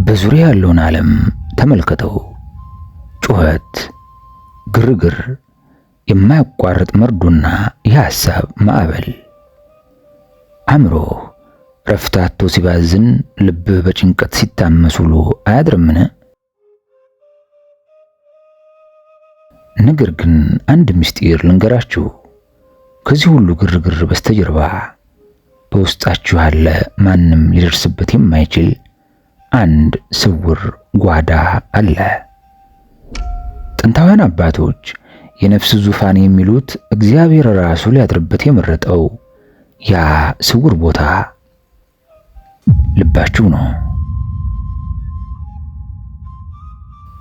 በዙሪያ ያለውን ዓለም ተመልከተው። ጩኸት፣ ግርግር፣ የማያቋርጥ መርዶና የሐሳብ ማዕበል። አእምሮህ ረፍት አጥቶ ሲባዝን፣ ልብህ በጭንቀት ሲታመስ ውሎ አያድርምን? ነገር ግን አንድ ምስጢር ልንገራችሁ። ከዚህ ሁሉ ግርግር በስተጀርባ በውስጣችሁ ያለ ማንም ሊደርስበት የማይችል አንድ ስውር ጓዳ አለ። ጥንታውያን አባቶች የነፍስ ዙፋን የሚሉት እግዚአብሔር ራሱ ሊያድርበት የመረጠው ያ ስውር ቦታ ልባችሁ ነው።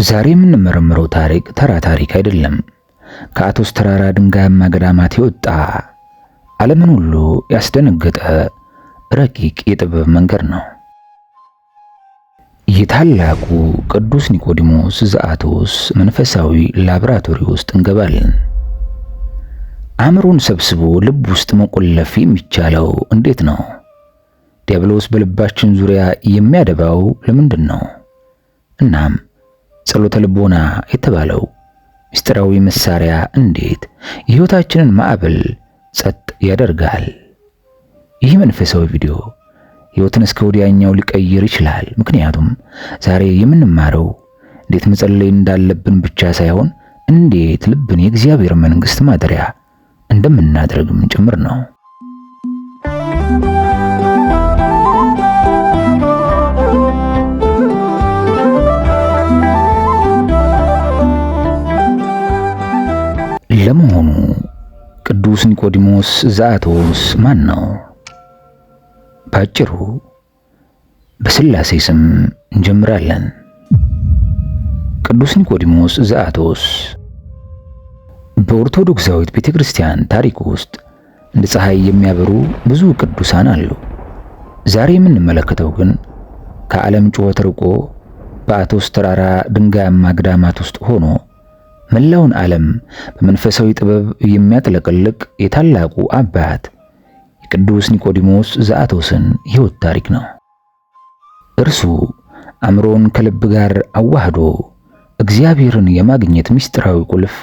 ዛሬ የምንመረምረው ታሪክ ተራ ታሪክ አይደለም። ከአቶስ ተራራ ድንጋያማ ገዳማት የወጣ ዓለምን ሁሉ ያስደነገጠ ረቂቅ የጥበብ መንገድ ነው። የታላቁ ቅዱስ ኒቆዲሞስ ዘአቶስ መንፈሳዊ ላብራቶሪ ውስጥ እንገባለን። አእምሮን ሰብስቦ ልብ ውስጥ መቆለፍ የሚቻለው እንዴት ነው? ዲያብሎስ በልባችን ዙሪያ የሚያደባው ለምንድን ነው? እናም ጸሎተ ልቦና የተባለው ምስጢራዊ መሳሪያ እንዴት የሕይወታችንን ማዕበል ጸጥ ያደርጋል? ይህ መንፈሳዊ ቪዲዮ ሕይወትን እስከ ወዲያኛው ሊቀይር ይችላል። ምክንያቱም ዛሬ የምንማረው እንዴት መጸለይ እንዳለብን ብቻ ሳይሆን እንዴት ልብን የእግዚአብሔር መንግሥት ማደሪያ እንደምናደርግም ጭምር ነው። ለመሆኑ ቅዱስ ኒቆዲሞስ ዘአቶስ ማን ነው? ባጭሩ በሥላሴ ስም እንጀምራለን። ቅዱስ ኒቆዲሞስ ዘአቶስ በኦርቶዶክሳዊት ቤተክርስቲያን ታሪክ ውስጥ እንደ ፀሐይ የሚያበሩ ብዙ ቅዱሳን አሉ። ዛሬ የምንመለከተው ግን ከዓለም ጩኸት ርቆ በአቶስ ተራራ ድንጋያማ ገዳማት ውስጥ ሆኖ መላውን ዓለም በመንፈሳዊ ጥበብ የሚያጥለቀልቅ የታላቁ አባት የቅዱስ ኒቆዲሞስ ዘአቶስን ሕይወት ታሪክ ነው። እርሱ አእምሮን ከልብ ጋር አዋህዶ እግዚአብሔርን የማግኘት ምስጢራዊ ቁልፍ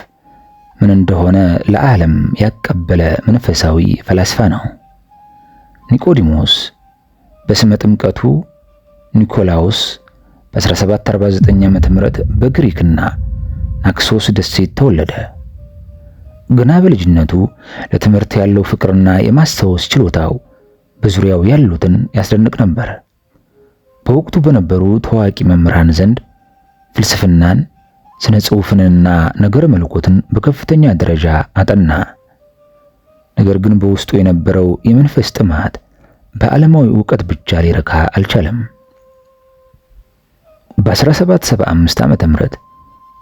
ምን እንደሆነ ለዓለም ያቀበለ መንፈሳዊ ፈላስፋ ነው። ኒቆዲሞስ በስመ ጥምቀቱ ኒኮላዎስ በ1749 ዓ.ም በግሪክና ናክሶስ ደሴት ተወለደ። ገና በልጅነቱ ለትምህርት ያለው ፍቅርና የማስታወስ ችሎታው በዙሪያው ያሉትን ያስደንቅ ነበር። በወቅቱ በነበሩ ታዋቂ መምህራን ዘንድ ፍልስፍናን፣ ስነ ጽሑፍንና ነገረ መለኮትን በከፍተኛ ደረጃ አጠና። ነገር ግን በውስጡ የነበረው የመንፈስ ጥማት በዓለማዊ ዕውቀት ብቻ ሊረካ አልቻለም። በ1775 ዓመተ ምህረት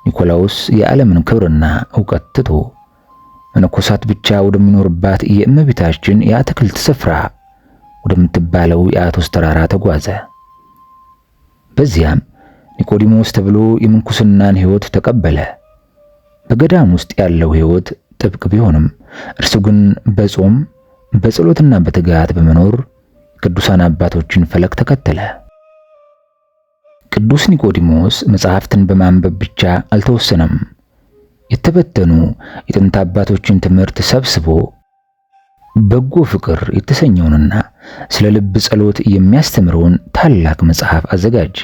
ኒኮላዎስ የዓለምን ክብርና ዕውቀት ትቶ መነኮሳት ብቻ ወደሚኖርባት የእመቤታችን የአትክልት ስፍራ ወደምትባለው የአቶስ ተራራ ተጓዘ። በዚያም ኒቆዲሞስ ተብሎ የምንኩስናን ሕይወት ተቀበለ። በገዳም ውስጥ ያለው ሕይወት ጥብቅ ቢሆንም እርሱ ግን በጾም በጸሎትና በትጋት በመኖር የቅዱሳን አባቶችን ፈለግ ተከተለ። ቅዱስ ኒቆዲሞስ መጽሐፍትን በማንበብ ብቻ አልተወሰነም። የተበተኑ የጥንት አባቶችን ትምህርት ሰብስቦ በጎ ፍቅር የተሰኘውንና ስለ ልብ ጸሎት የሚያስተምረውን ታላቅ መጽሐፍ አዘጋጀ።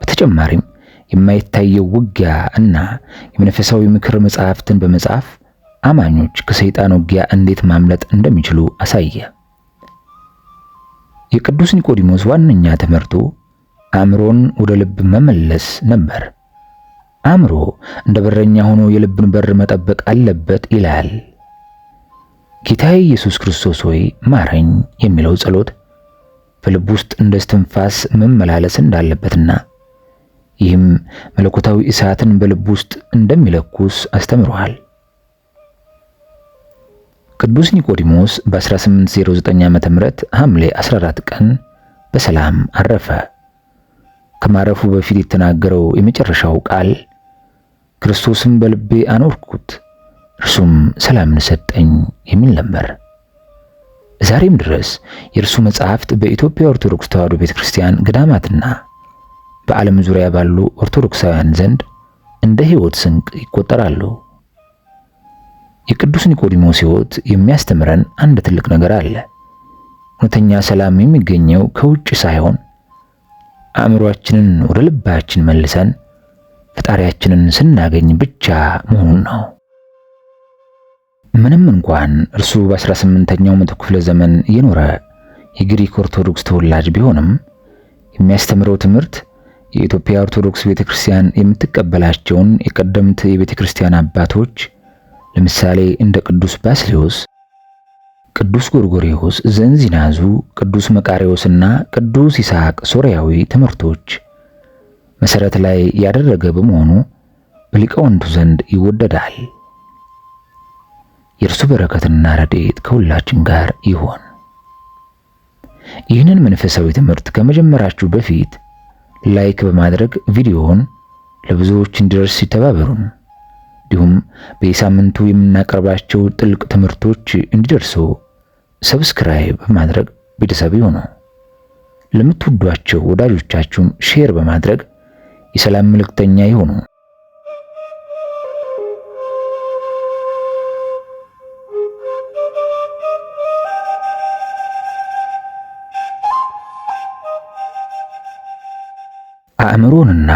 በተጨማሪም የማይታየው ውጊያ እና የመንፈሳዊ ምክር መጽሐፍትን በመጻፍ አማኞች ከሰይጣን ውጊያ እንዴት ማምለጥ እንደሚችሉ አሳየ። የቅዱስ ኒቆዲሞስ ዋነኛ ትምህርቱ አእምሮን ወደ ልብ መመለስ ነበር። አእምሮ እንደ በረኛ ሆኖ የልብን በር መጠበቅ አለበት ይላል። ጌታዬ ኢየሱስ ክርስቶስ ሆይ ማረኝ የሚለው ጸሎት በልብ ውስጥ እንደ እስትንፋስ መመላለስ እንዳለበትና ይህም መለኮታዊ እሳትን በልብ ውስጥ እንደሚለኩስ አስተምሯል። ቅዱስ ኒቆዲሞስ በ1809 ዓመተ ምህረት ሐምሌ 14 ቀን በሰላም አረፈ። ከማረፉ በፊት የተናገረው የመጨረሻው ቃል ክርስቶስን በልቤ አኖርኩት እርሱም ሰላምን ሰጠኝ የሚል ነበር። ዛሬም ድረስ የእርሱ መጽሐፍት በኢትዮጵያ ኦርቶዶክስ ተዋሕዶ ቤተክርስቲያን ገዳማትና በዓለም ዙሪያ ባሉ ኦርቶዶክሳውያን ዘንድ እንደ ሕይወት ስንቅ ይቆጠራሉ። የቅዱስ ኒቆዲሞስ ሕይወት የሚያስተምረን አንድ ትልቅ ነገር አለ። እውነተኛ ሰላም የሚገኘው ከውጭ ሳይሆን አእምሮአችንን ወደ ልባችን መልሰን ፈጣሪያችንን ስናገኝ ብቻ መሆኑን ነው። ምንም እንኳን እርሱ በ18ኛው መቶ ክፍለ ዘመን የኖረ የግሪክ ኦርቶዶክስ ተወላጅ ቢሆንም የሚያስተምረው ትምህርት የኢትዮጵያ ኦርቶዶክስ ቤተክርስቲያን የምትቀበላቸውን የቀደምት የቤተክርስቲያን አባቶች ለምሳሌ እንደ ቅዱስ ባስልዮስ፣ ቅዱስ ጎርጎርዮስ ዘእንዚናዙ፣ ቅዱስ መቃርዮስና ቅዱስ ይስሐቅ ሶርያዊ ትምህርቶች መሰረት ላይ ያደረገ በመሆኑ በሊቃውንቱ ዘንድ ይወደዳል። የእርሱ በረከትና ረድኤት ከሁላችን ጋር ይሆን። ይህንን መንፈሳዊ ትምህርት ከመጀመራችሁ በፊት ላይክ በማድረግ ቪዲዮውን ለብዙዎች እንዲደርስ ይተባበሩን። እንዲሁም በየሳምንቱ የምናቀርባቸው ጥልቅ ትምህርቶች እንዲደርሱ ሰብስክራይብ በማድረግ ቤተሰብ ይሁኑ። ለምትወዷቸው ወዳጆቻችሁም ሼር በማድረግ የሰላም መልእክተኛ ይሁኑ። አእምሮንና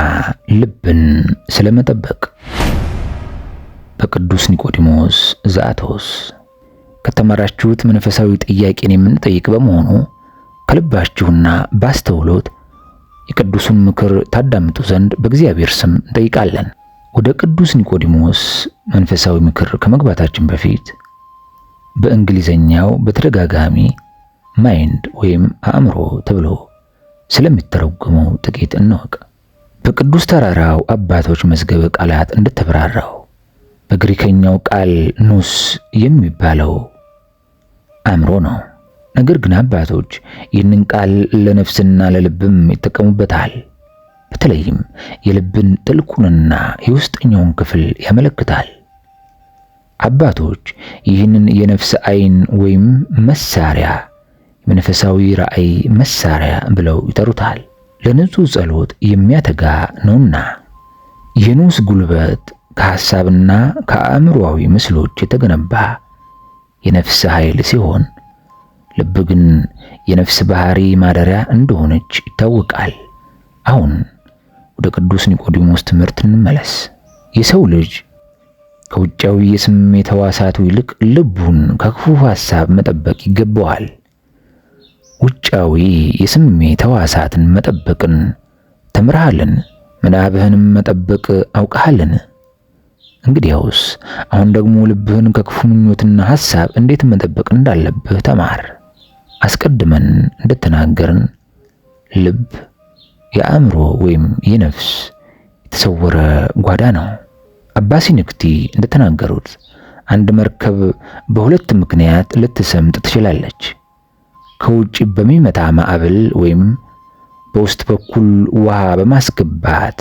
ልብን ስለመጠበቅ በቅዱስ ኒቆዲሞስ ዘአቶስ። ከተማራችሁት መንፈሳዊ ጥያቄን የምንጠይቅ በመሆኑ ከልባችሁና ባስተውሎት የቅዱሱን ምክር ታዳምጡ ዘንድ በእግዚአብሔር ስም እንጠይቃለን። ወደ ቅዱስ ኒቆዲሞስ መንፈሳዊ ምክር ከመግባታችን በፊት በእንግሊዘኛው በተደጋጋሚ ማይንድ ወይም አእምሮ ተብሎ ስለሚተረጎመው ጥቂት እንወቅ። በቅዱስ ተራራው አባቶች መዝገበ ቃላት እንደተብራራው በግሪከኛው ቃል ኑስ የሚባለው አእምሮ ነው። ነገር ግን አባቶች ይህንን ቃል ለነፍስና ለልብም ይጠቀሙበታል። በተለይም የልብን ጥልቁንና የውስጠኛውን ክፍል ያመለክታል። አባቶች ይህንን የነፍስ ዓይን ወይም መሳሪያ መንፈሳዊ ራእይ መሳሪያ ብለው ይጠሩታል። ለንጹህ ጸሎት የሚያተጋ ነውና የኑስ ጉልበት ከሐሳብና ከአእምሮአዊ ምስሎች የተገነባ የነፍስ ኃይል ሲሆን ልብ ግን የነፍስ ባህሪ ማደሪያ እንደሆነች ይታወቃል። አሁን ወደ ቅዱስ ኒቆዲሞስ ትምህርት እንመለስ። የሰው ልጅ ከውጫዊ የስሜት ሕዋሳቱ ይልቅ ልቡን ከክፉ ሐሳብ መጠበቅ ይገባዋል። ውጫዊ የስሜት ሕዋሳትን መጠበቅን ተምረሃልን? ምናብህንም መጠበቅ አውቀሃልን? እንግዲያውስ አሁን ደግሞ ልብህን ከክፉ ምኞትና ሐሳብ እንዴት መጠበቅ እንዳለብህ ተማር። አስቀድመን እንደተናገርን ልብ የአእምሮ ወይም የነፍስ የተሰወረ ጓዳ ነው። አባ ሲንክቲ እንደተናገሩት አንድ መርከብ በሁለት ምክንያት ልትሰምጥ ትችላለች። ከውጭ በሚመታ ማዕበል ወይም በውስጥ በኩል ውሃ በማስገባት።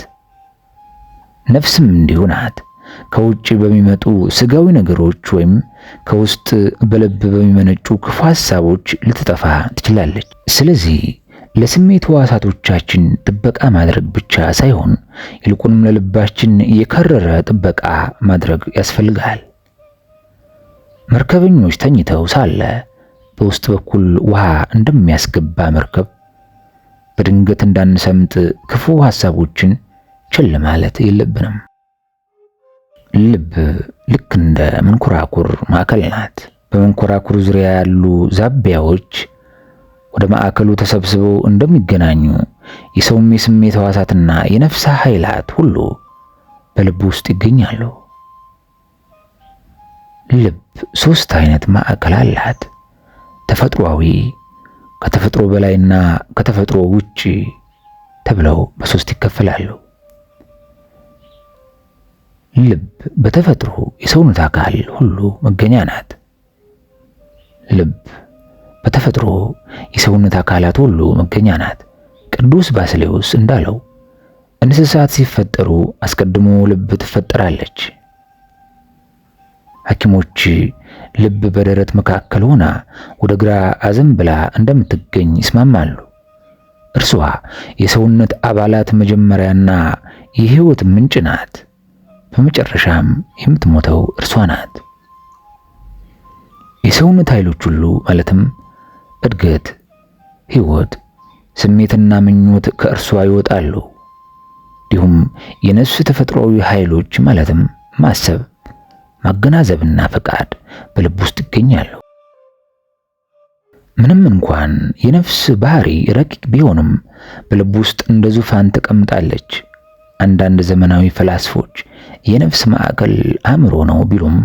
ነፍስም እንዲሁ ናት። ከውጭ በሚመጡ ስጋዊ ነገሮች ወይም ከውስጥ በልብ በሚመነጩ ክፉ ሐሳቦች ልትጠፋ ትችላለች። ስለዚህ ለስሜት ሕዋሳቶቻችን ጥበቃ ማድረግ ብቻ ሳይሆን ይልቁንም ለልባችን የከረረ ጥበቃ ማድረግ ያስፈልጋል። መርከበኞች ተኝተው ሳለ በውስጥ በኩል ውሃ እንደሚያስገባ መርከብ በድንገት እንዳንሰምጥ ክፉ ሐሳቦችን ችል ማለት የለብንም። ልብ ልክ እንደ መንኮራኩር ማዕከል ናት። በመንኮራኩር ዙሪያ ያሉ ዛቢያዎች ወደ ማዕከሉ ተሰብስበው እንደሚገናኙ የሰውም የስሜት ሕዋሳትና የነፍስ ኃይላት ሁሉ በልብ ውስጥ ይገኛሉ። ልብ ሶስት አይነት ማዕከል አላት። ተፈጥሯዊ፣ ከተፈጥሮ በላይና ከተፈጥሮ ውጪ ተብለው በሶስት ይከፈላሉ። ልብ በተፈጥሮ የሰውነት አካል ሁሉ መገኛ ናት። ልብ በተፈጥሮ የሰውነት አካላት ሁሉ መገኛ ናት። ቅዱስ ባስልዮስ እንዳለው እንስሳት ሲፈጠሩ አስቀድሞ ልብ ትፈጠራለች። ሐኪሞች ልብ በደረት መካከል ሆና ወደ ግራ አዘንብላ እንደምትገኝ ይስማማሉ። እርሷ የሰውነት አባላት መጀመሪያና የሕይወት ምንጭ ናት። በመጨረሻም የምትሞተው እርሷ ናት። የሰውነት ኃይሎች ሁሉ ማለትም እድገት፣ ሕይወት፣ ስሜትና ምኞት ከእርሷ ይወጣሉ። እንዲሁም የነፍስ ተፈጥሯዊ ኃይሎች ማለትም ማሰብ፣ ማገናዘብና ፈቃድ በልብ ውስጥ ይገኛሉ። ምንም እንኳን የነፍስ ባህሪ ረቂቅ ቢሆንም በልብ ውስጥ እንደ ዙፋን ተቀምጣለች። አንዳንድ ዘመናዊ ፈላስፎች የነፍስ ማዕከል አእምሮ ነው ቢሉም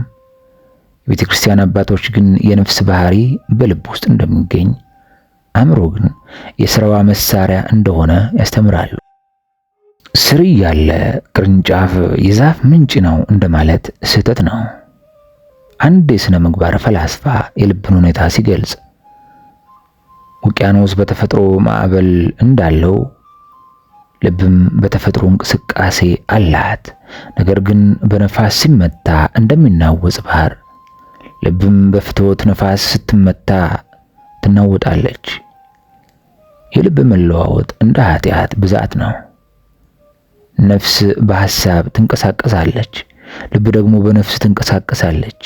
የቤተ ክርስቲያን አባቶች ግን የነፍስ ባህሪ በልብ ውስጥ እንደሚገኝ፣ አእምሮ ግን የሥራዋ መሳሪያ እንደሆነ ያስተምራሉ። ስር ያለ ቅርንጫፍ የዛፍ ምንጭ ነው እንደማለት ስህተት ነው። አንድ የሥነ ምግባር ፈላስፋ የልብን ሁኔታ ሲገልጽ ውቅያኖስ በተፈጥሮ ማዕበል እንዳለው ልብም በተፈጥሮ እንቅስቃሴ አላት። ነገር ግን በነፋስ ሲመታ እንደሚናወጽ ባህር ልብም በፍትወት ነፋስ ስትመታ ትናወጣለች። የልብ መለዋወጥ እንደ ኃጢአት ብዛት ነው። ነፍስ በሐሳብ ትንቀሳቀሳለች፣ ልብ ደግሞ በነፍስ ትንቀሳቀሳለች።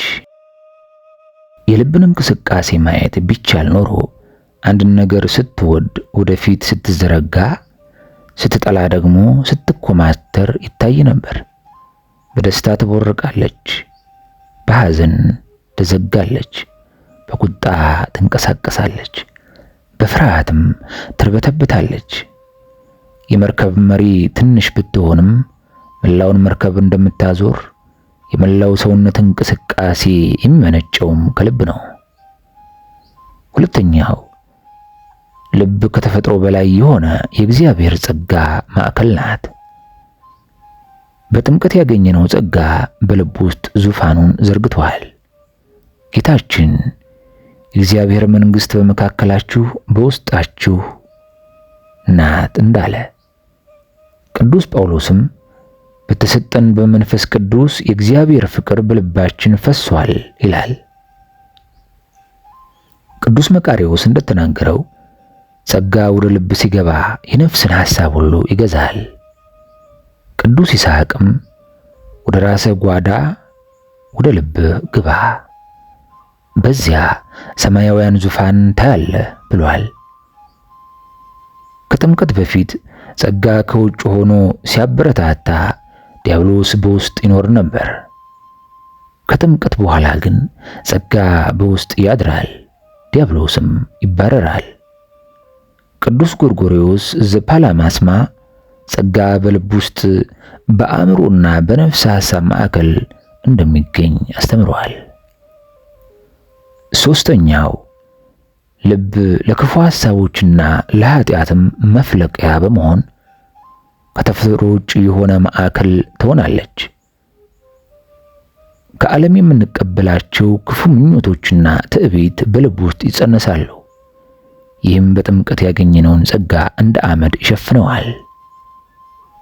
የልብን እንቅስቃሴ ማየት ቢቻል ኖሮ አንድን ነገር ስትወድ ወደፊት ስትዘረጋ፣ ስትጠላ ደግሞ ስትኮማተር ይታይ ነበር። በደስታ ትቦርቃለች፣ በሐዘን ትዘጋለች፣ በቁጣ ትንቀሳቀሳለች፣ በፍርሃትም ትርበተብታለች። የመርከብ መሪ ትንሽ ብትሆንም መላውን መርከብ እንደምታዞር የመላው ሰውነት እንቅስቃሴ የሚመነጨውም ከልብ ነው። ሁለተኛው ልብ ከተፈጥሮ በላይ የሆነ የእግዚአብሔር ጸጋ ማዕከል ናት። በጥምቀት ያገኘነው ጸጋ በልብ ውስጥ ዙፋኑን ዘርግቷል። ጌታችን የእግዚአብሔር መንግሥት በመካከላችሁ በውስጣችሁ ናት እንዳለ፣ ቅዱስ ጳውሎስም በተሰጠን በመንፈስ ቅዱስ የእግዚአብሔር ፍቅር በልባችን ፈሷል ይላል። ቅዱስ መቃርዮስ እንደተናገረው ጸጋ ወደ ልብ ሲገባ የነፍስን ሐሳብ ሁሉ ይገዛል። ቅዱስ ይስሐቅም ወደ ራስህ ጓዳ ወደ ልብ ግባ፣ በዚያ ሰማያውያን ዙፋን ታያለህ ብሏል። ከጥምቀት በፊት ጸጋ ከውጭ ሆኖ ሲያበረታታ ዲያብሎስ በውስጥ ይኖር ነበር። ከጥምቀት በኋላ ግን ጸጋ በውስጥ ያድራል፣ ዲያብሎስም ይባረራል። ቅዱስ ጎርጎርዮስ ዘፓላማስማ ጸጋ በልብ ውስጥ በአእምሮና በነፍስ ሐሳብ ማዕከል እንደሚገኝ አስተምሯል። ሶስተኛው ልብ ለክፉ ሐሳቦችና ለኃጢአትም መፍለቂያ በመሆን ከተፈጥሮ ውጭ የሆነ ማዕከል ትሆናለች። ከዓለም የምንቀበላቸው ክፉ ምኞቶችና ትዕቢት በልብ ውስጥ ይጸነሳሉ። ይህም በጥምቀት ያገኘነውን ጸጋ እንደ አመድ ይሸፍነዋል።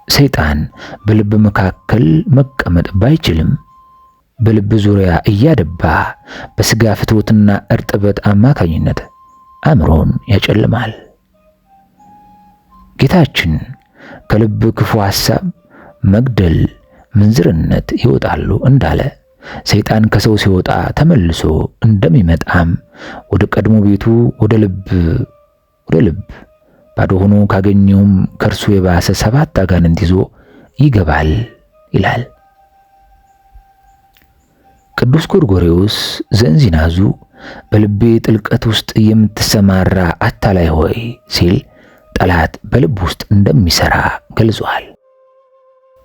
ሰይጣን በልብ መካከል መቀመጥ ባይችልም በልብ ዙሪያ እያደባ በሥጋ ፍትወትና እርጥበት አማካኝነት አእምሮን ያጨልማል። ጌታችን ከልብ ክፉ ሐሳብ፣ መግደል፣ ምንዝርነት ይወጣሉ እንዳለ ሰይጣን ከሰው ሲወጣ ተመልሶ እንደሚመጣም ወደ ቀድሞ ቤቱ ወደ ልብ ባዶ ሆኖ ካገኘውም ከእርሱ የባሰ 7 አጋንንት ይዞ ይገባል ይላል። ቅዱስ ጎርጎርዮስ ዘእንዚናዙ በልቤ ጥልቀት ውስጥ የምትሰማራ አታላይ ሆይ ሲል ጠላት በልብ ውስጥ እንደሚሰራ ገልጿል።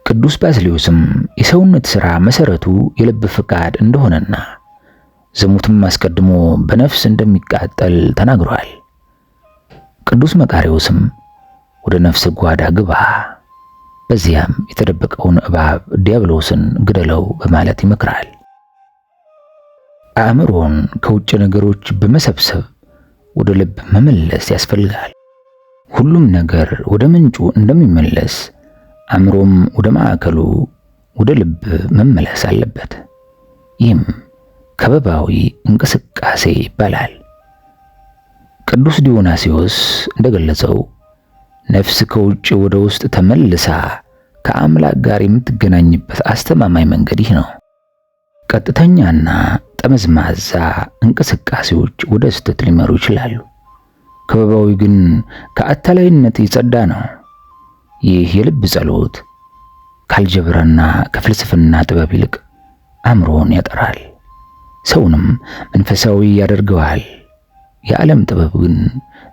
ቅዱስ ባስልዮስም የሰውነት ሥራ መሰረቱ የልብ ፍቃድ እንደሆነና ዝሙትም አስቀድሞ በነፍስ እንደሚቃጠል ተናግሯል። ቅዱስ መቃርዮስም ወደ ነፍስ ጓዳ ግባ፣ በዚያም የተደበቀውን እባብ ዲያብሎስን ግደለው በማለት ይመክራል። አእምሮን ከውጭ ነገሮች በመሰብሰብ ወደ ልብ መመለስ ያስፈልጋል። ሁሉም ነገር ወደ ምንጩ እንደሚመለስ አእምሮም ወደ ማዕከሉ ወደ ልብ መመለስ አለበት። ይህም ከበባዊ እንቅስቃሴ ይባላል። ቅዱስ ዲዮናስዮስ እንደገለጸው ነፍስ ከውጭ ወደ ውስጥ ተመልሳ ከአምላክ ጋር የምትገናኝበት አስተማማኝ መንገድ ይህ ነው። ቀጥተኛና ጠመዝማዛ እንቅስቃሴዎች ወደ ስህተት ሊመሩ ይችላሉ። ክበባዊ ግን ከአታላይነት የጸዳ ነው። ይህ የልብ ጸሎት ከአልጀብራና ከፍልስፍና ጥበብ ይልቅ አእምሮን ያጠራል፣ ሰውንም መንፈሳዊ ያደርገዋል። የዓለም ጥበብ ግን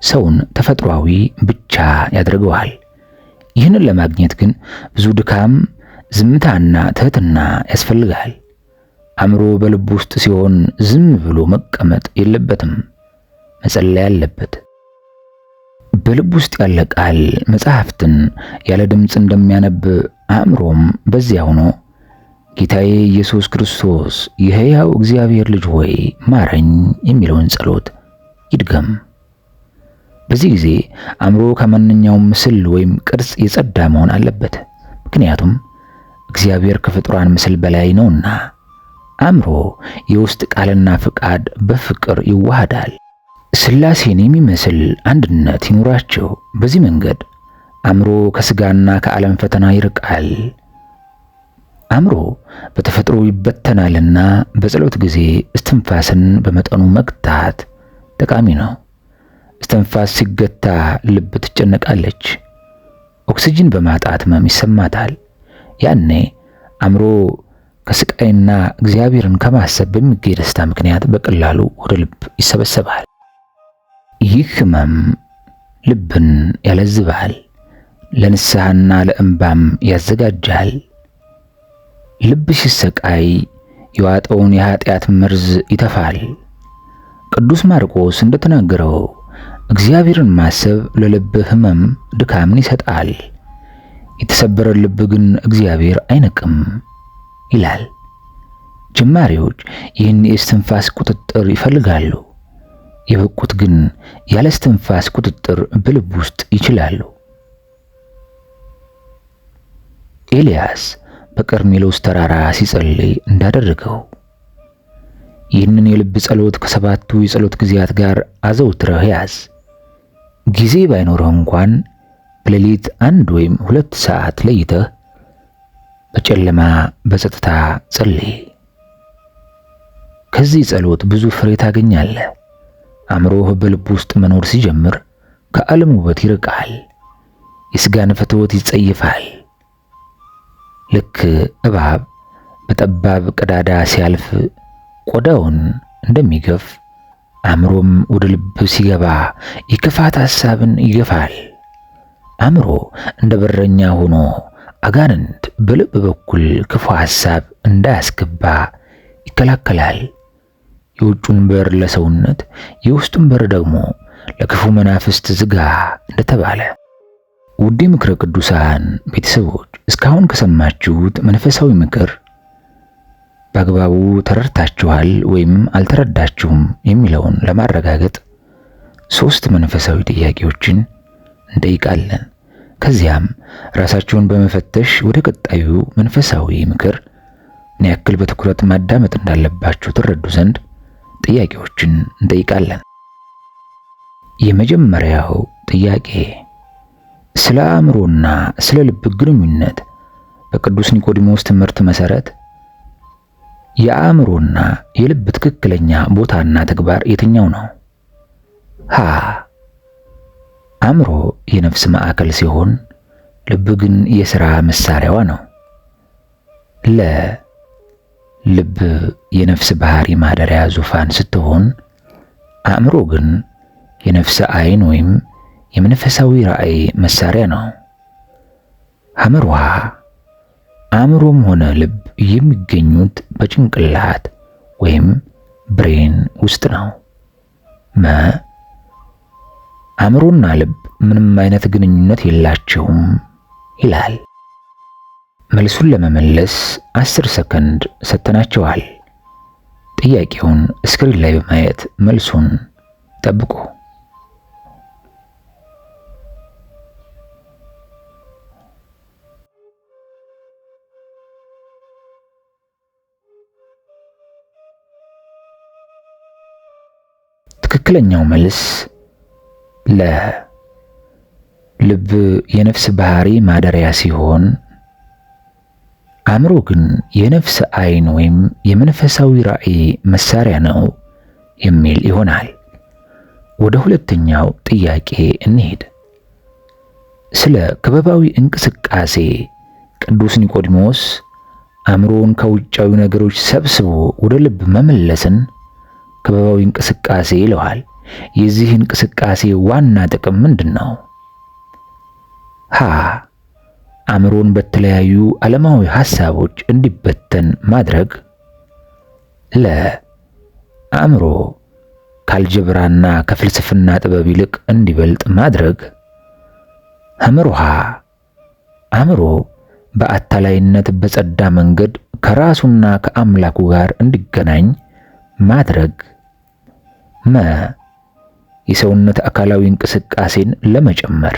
ሰውን ተፈጥሯዊ ብቻ ያደርገዋል። ይህንን ለማግኘት ግን ብዙ ድካም፣ ዝምታና ትህትና ያስፈልጋል። አእምሮ በልብ ውስጥ ሲሆን ዝም ብሎ መቀመጥ የለበትም፣ መጸለይ አለበት። በልብ ውስጥ ያለ ቃል መጽሐፍትን ያለ ድምፅ እንደሚያነብ አእምሮም በዚያ ሆኖ ጌታዬ ኢየሱስ ክርስቶስ የሕያው እግዚአብሔር ልጅ ሆይ ማረኝ የሚለውን ጸሎት ይድገም። በዚህ ጊዜ አእምሮ ከማንኛውም ምስል ወይም ቅርጽ የጸዳ መሆን አለበት። ምክንያቱም እግዚአብሔር ከፍጡራን ምስል በላይ ነውና። አእምሮ የውስጥ ቃልና ፍቃድ በፍቅር ይዋሃዳል። ሥላሴን የሚመስል አንድነት ይኑራቸው። በዚህ መንገድ አእምሮ ከሥጋና ከዓለም ፈተና ይርቃል። አእምሮ በተፈጥሮ ይበተናልና በጸሎት ጊዜ እስትንፋስን በመጠኑ መግታት ጠቃሚ ነው። እስትንፋስ ሲገታ ልብ ትጨነቃለች፣ ኦክሲጅን በማጣት ሕመም ይሰማታል። ያኔ አእምሮ ከስቃይና እግዚአብሔርን ከማሰብ በሚገኝ ደስታ ምክንያት በቀላሉ ወደ ልብ ይሰበሰባል። ይህ ሕመም ልብን ያለዝባል፣ ለንስሐና ለእንባም ያዘጋጃል። ልብ ሲሰቃይ የዋጠውን የኃጢአት መርዝ ይተፋል። ቅዱስ ማርቆስ እንደተናገረው እግዚአብሔርን ማሰብ ለልብ ሕመም ድካምን ይሰጣል፣ የተሰበረ ልብ ግን እግዚአብሔር አይንቅም ይላል። ጀማሪዎች ይህን የእስትንፋስ ቁጥጥር ይፈልጋሉ። የበቁት ግን ያለ እስትንፋስ ቁጥጥር በልብ ውስጥ ይችላሉ። ኤልያስ በቀርሜሎስ ተራራ ሲጸልይ እንዳደረገው ይህንን የልብ ጸሎት ከሰባቱ የጸሎት ጊዜያት ጋር አዘውትረህ ያዝ። ጊዜ ባይኖርህ እንኳን በሌሊት 1 ወይም 2 ሰዓት ለይተህ በጨለማ በጸጥታ ጸልይ። ከዚህ ጸሎት ብዙ ፍሬ ታገኛለህ። አእምሮህ በልብ ውስጥ መኖር ሲጀምር ከዓለም ውበት ይርቃል፣ የሥጋን ፍትወት ይጸይፋል። ልክ እባብ በጠባብ ቀዳዳ ሲያልፍ ቆዳውን እንደሚገፍ አእምሮም ወደ ልብ ሲገባ የክፋት ሐሳብን ይገፋል። አእምሮ እንደ በረኛ ሆኖ አጋንንት በልብ በኩል ክፉ ሐሳብ እንዳያስገባ ይከላከላል። የውጩን በር ለሰውነት የውስጡን በር ደግሞ ለክፉ መናፍስት ዝጋ እንደተባለ። ውድ ምክረ ቅዱሳን ቤተሰቦች እስካሁን ከሰማችሁት መንፈሳዊ ምክር በአግባቡ ተረድታችኋል ወይም አልተረዳችሁም የሚለውን ለማረጋገጥ 3 መንፈሳዊ ጥያቄዎችን እንጠይቃለን። ከዚያም ራሳችሁን በመፈተሽ ወደ ቀጣዩ መንፈሳዊ ምክር ምን ያክል በትኩረት ማዳመጥ እንዳለባችሁ ትረዱ ዘንድ ጥያቄዎችን እንጠይቃለን። የመጀመሪያው ጥያቄ ስለ አእምሮና ስለ ልብ ግንኙነት በቅዱስ ኒቆዲሞስ ትምህርት መሰረት የአእምሮና የልብ ትክክለኛ ቦታና ተግባር የትኛው ነው? ሀ አእምሮ የነፍስ ማዕከል ሲሆን ልብ ግን የሥራ መሳሪያዋ ነው። ለ ልብ የነፍስ ባህሪ ማደሪያ ዙፋን ስትሆን አእምሮ ግን የነፍስ ዓይን ወይም የመንፈሳዊ ራእይ መሳሪያ ነው። ሐመርሃ አእምሮም ሆነ ልብ የሚገኙት በጭንቅላት ወይም ብሬን ውስጥ ነው። መ አእምሮና ልብ ምንም አይነት ግንኙነት የላቸውም ይላል። መልሱን ለመመለስ 10 ሰከንድ ሰጥተናቸዋል። ጥያቄውን ስክሪን ላይ በማየት መልሱን ጠብቁ። ትክክለኛው መልስ ልብ የነፍስ ባህሪ ማደሪያ ሲሆን አእምሮ ግን የነፍስ ዓይን ወይም የመንፈሳዊ ራእይ መሳሪያ ነው የሚል ይሆናል። ወደ ሁለተኛው ጥያቄ እንሂድ። ስለ ክበባዊ እንቅስቃሴ ቅዱስ ኒቆዲሞስ አእምሮን ከውጫዊ ነገሮች ሰብስቦ ወደ ልብ መመለስን ክበባዊ እንቅስቃሴ ይለዋል። የዚህ እንቅስቃሴ ዋና ጥቅም ምንድን ነው? ሀ አእምሮን በተለያዩ ዓለማዊ ሐሳቦች እንዲበተን ማድረግ። ለ አእምሮ ከአልጀብራና ከፍልስፍና ጥበብ ይልቅ እንዲበልጥ ማድረግ። ሐመሩሃ አእምሮ በአታላይነት በጸዳ መንገድ ከራሱና ከአምላኩ ጋር እንዲገናኝ ማድረግ። መ የሰውነት አካላዊ እንቅስቃሴን ለመጨመር።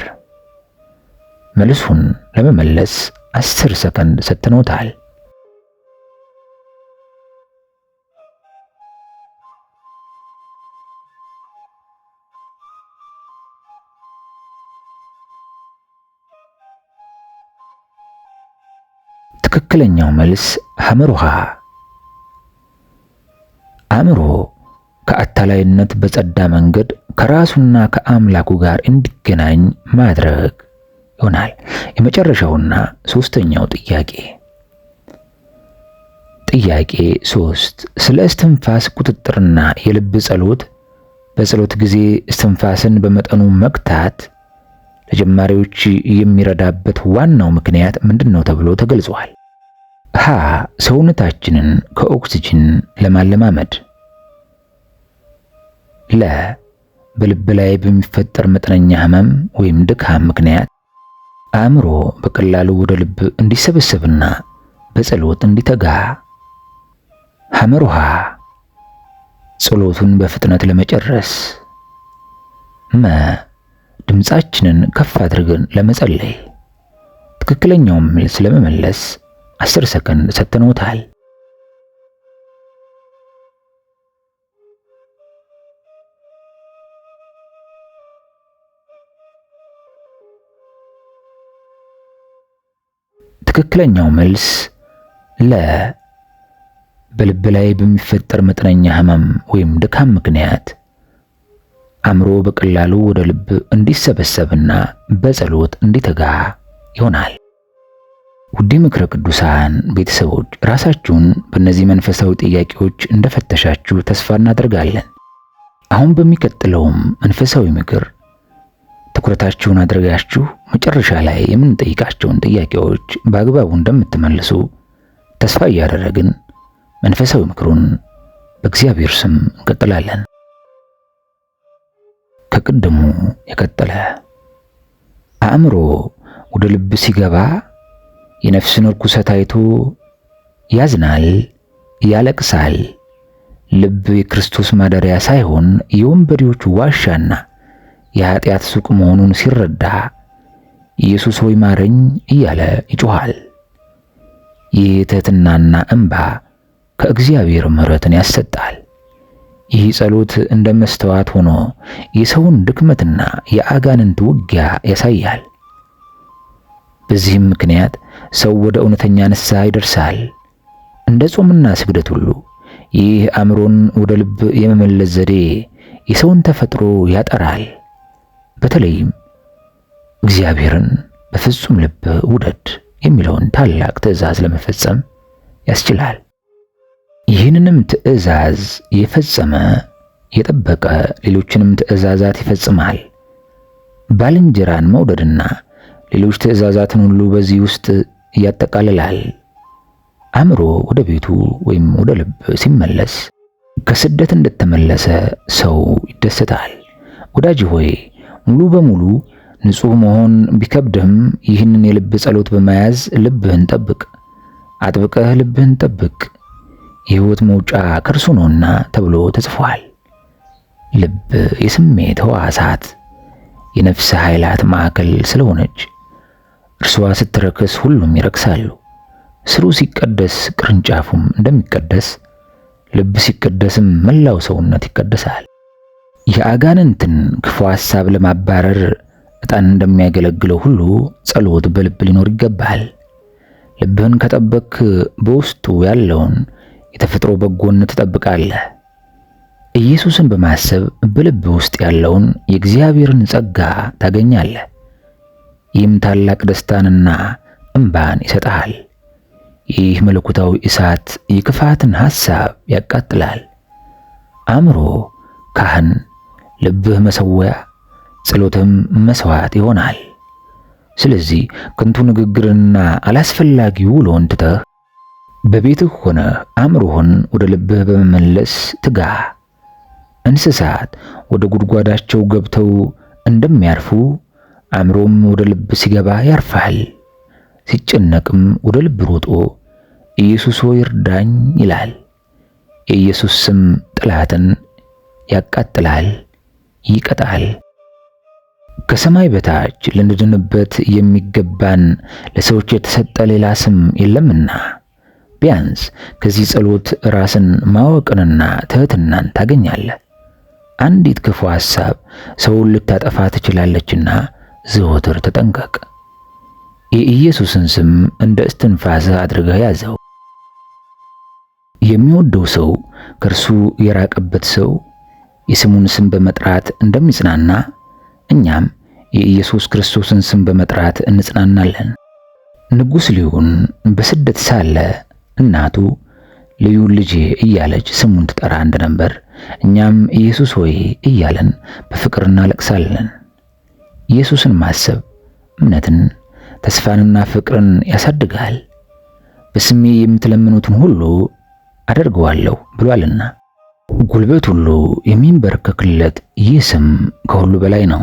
መልሱን ለመመለስ 10 ሰከንድ ሰጥተውታል። ትክክለኛው መልስ ሐመሩሃ። አእምሮ ከአታላይነት በጸዳ መንገድ ከራሱና ከአምላኩ ጋር እንዲገናኝ ማድረግ ይሆናል። የመጨረሻውና ሶስተኛው ጥያቄ 3 ስለ እስትንፋስ ቁጥጥርና የልብ ጸሎት በጸሎት ጊዜ እስትንፋስን በመጠኑ መግታት ለጀማሪዎች የሚረዳበት ዋናው ምክንያት ምንድነው ተብሎ ተገልጿል። ሀ ሰውነታችንን ከኦክሲጅን ለማለማመድ። ለ በልብ ላይ በሚፈጠር መጠነኛ ህመም ወይም ድካም ምክንያት አእምሮ በቀላሉ ወደ ልብ እንዲሰበሰብና በጸሎት እንዲተጋ። ሐመሩሃ ጸሎቱን በፍጥነት ለመጨረስ። መ ድምፃችንን ከፍ አድርገን ለመጸለይ። ትክክለኛውን መልስ ለመመለስ 10 ሰከንድ ሰጥተውታል። ትክክለኛው መልስ ለ በልብ ላይ በሚፈጠር መጠነኛ ህመም ወይም ድካም ምክንያት አእምሮ በቀላሉ ወደ ልብ እንዲሰበሰብና በጸሎት እንዲተጋ ይሆናል። ውድ ምክረ ቅዱሳን ቤተሰቦች ራሳችሁን በእነዚህ መንፈሳዊ ጥያቄዎች እንደፈተሻችሁ ተስፋ እናደርጋለን። አሁን በሚቀጥለውም መንፈሳዊ ምክር ትኩረታችሁን አድርጋችሁ መጨረሻ ላይ የምንጠይቃቸውን ጥያቄዎች በአግባቡ እንደምትመልሱ ተስፋ እያደረግን መንፈሳዊ ምክሩን በእግዚአብሔር ስም እንቀጥላለን። ከቅድሙ የቀጠለ አእምሮ ወደ ልብ ሲገባ የነፍስን ርኩሰት አይቶ ያዝናል፣ ያለቅሳል። ልብ የክርስቶስ ማደሪያ ሳይሆን የወንበዴዎች ዋሻና የኃጢአት ሱቅ መሆኑን ሲረዳ ኢየሱስ ሆይ ማረኝ እያለ ይጮኻል። ይህ ትሕትናና እንባ ከእግዚአብሔር ምሕረትን ያሰጣል። ይህ ጸሎት እንደ መስተዋት ሆኖ የሰውን ድክመትና የአጋንንት ውጊያ ያሳያል። በዚህም ምክንያት ሰው ወደ እውነተኛ ንስሐ ይደርሳል። እንደ ጾምና ስግደት ሁሉ ይህ አእምሮን ወደ ልብ የመመለስ ዘዴ የሰውን ተፈጥሮ ያጠራል። በተለይም እግዚአብሔርን በፍጹም ልብ ውደድ የሚለውን ታላቅ ትእዛዝ ለመፈጸም ያስችላል። ይህንንም ትእዛዝ የፈጸመ የጠበቀ ሌሎችንም ትእዛዛት ይፈጽማል። ባልንጀራን መውደድና ሌሎች ትእዛዛትን ሁሉ በዚህ ውስጥ ያጠቃልላል። አእምሮ ወደ ቤቱ ወይም ወደ ልብ ሲመለስ ከስደት እንደተመለሰ ሰው ይደሰታል። ወዳጅ ሆይ ሙሉ በሙሉ ንጹሕ መሆን ቢከብድህም ይህንን የልብ ጸሎት በመያዝ ልብህን ጠብቅ፣ አጥብቀህ ልብህን ጠብቅ፣ የሕይወት መውጫ ከእርሱ ነውና ተብሎ ተጽፏል። ልብ የስሜት ሕዋሳት የነፍስ ኃይላት ማዕከል ስለሆነች እርሷ ስትረክስ ሁሉም ይረክሳሉ። ስሩ ሲቀደስ ቅርንጫፉም እንደሚቀደስ ልብ ሲቀደስም መላው ሰውነት ይቀደሳል። የአጋንንትን ክፉ ሐሳብ ለማባረር ዕጣን እንደሚያገለግለው ሁሉ ጸሎት በልብ ሊኖር ይገባል። ልብህን ከጠበክ በውስጡ ያለውን የተፈጥሮ በጎነት ትጠብቃለህ። ኢየሱስን በማሰብ በልብ ውስጥ ያለውን የእግዚአብሔርን ጸጋ ታገኛለህ። ይህም ታላቅ ደስታንና እንባን ይሰጥሃል። ይህ መለኮታዊ እሳት የክፋትን ሐሳብ ያቃጥላል። አእምሮ ካህን፣ ልብህ መሠዊያ፣ ጸሎትም መሥዋዕት ይሆናል። ስለዚህ ከንቱ ንግግርንና አላስፈላጊ ውሎን ትተህ በቤትህ ሆነህ አእምሮህን ወደ ልብህ በመመለስ ትጋ። እንስሳት ወደ ጉድጓዳቸው ገብተው እንደሚያርፉ አእምሮም ወደ ልብ ሲገባ ያርፋል። ሲጨነቅም ወደ ልብ ሮጦ ኢየሱስ ሆይ እርዳኝ ይላል። የኢየሱስ ስም ጠላትን ያቃጥላል፣ ይቀጣል። ከሰማይ በታች ልንድንበት የሚገባን ለሰዎች የተሰጠ ሌላ ስም የለምና ቢያንስ ከዚህ ጸሎት ራስን ማወቅንና ትሕትናን ታገኛለህ። አንዲት ክፉ ሐሳብ ሰውን ልታጠፋ ትችላለችና ዘወትር ተጠንቀቅ። የኢየሱስን ስም እንደ እስትንፋስህ አድርገህ ያዘው። የሚወደው ሰው ከእርሱ የራቀበት ሰው የስሙን ስም በመጥራት እንደሚጽናና እኛም የኢየሱስ ክርስቶስን ስም በመጥራት እንጽናናለን። ንጉሥ ሊሆን በስደት ሳለ እናቱ ልዩ ልጄ እያለች ስሙን ትጠራ እንደነበር እኛም ኢየሱስ ሆይ እያለን በፍቅር እናለቅሳለን። ኢየሱስን ማሰብ እምነትን፣ ተስፋንና ፍቅርን ያሳድጋል። በስሜ የምትለምኑትን ሁሉ አደርገዋለሁ ብሏልና ጉልበት ሁሉ የሚንበረከክለት ይህ ስም ከሁሉ በላይ ነው።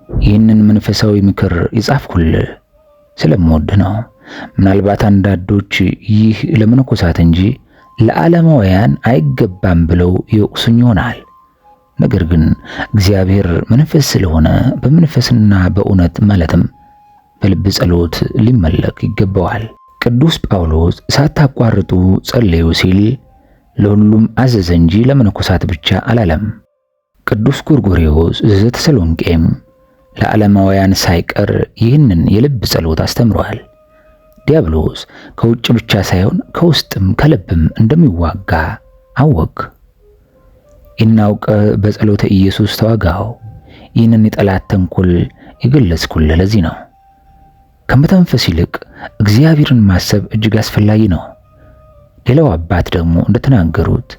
ይህንን መንፈሳዊ ምክር የጻፍኩልህ ስለምወድህ ነው። ምናልባት አንዳንዶች ይህ ለመነኮሳት እንጂ ለዓለማውያን አይገባም ብለው ይወቅሱኝ ይሆናል። ነገር ግን እግዚአብሔር መንፈስ ስለሆነ በመንፈስና በእውነት ማለትም በልብ ጸሎት ሊመለክ ይገባዋል። ቅዱስ ጳውሎስ ሳታቋርጡ ጸልዩ ሲል ለሁሉም አዘዘ እንጂ ለመነኮሳት ብቻ አላለም። ቅዱስ ጎርጎርዮስ ዘተሰሎንቄም ለዓለማውያን ሳይቀር ይህንን የልብ ጸሎት አስተምሯል። ዲያብሎስ ከውጭ ብቻ ሳይሆን ከውስጥም ከልብም እንደሚዋጋ አወቅ። ይህን አውቀህ በጸሎተ ኢየሱስ ተዋጋው። ይህንን የጠላት ተንኮል የገለጽኩልህ ለዚህ ነው። ከመተንፈስ ይልቅ እግዚአብሔርን ማሰብ እጅግ አስፈላጊ ነው። ሌላው አባት ደግሞ እንደተናገሩት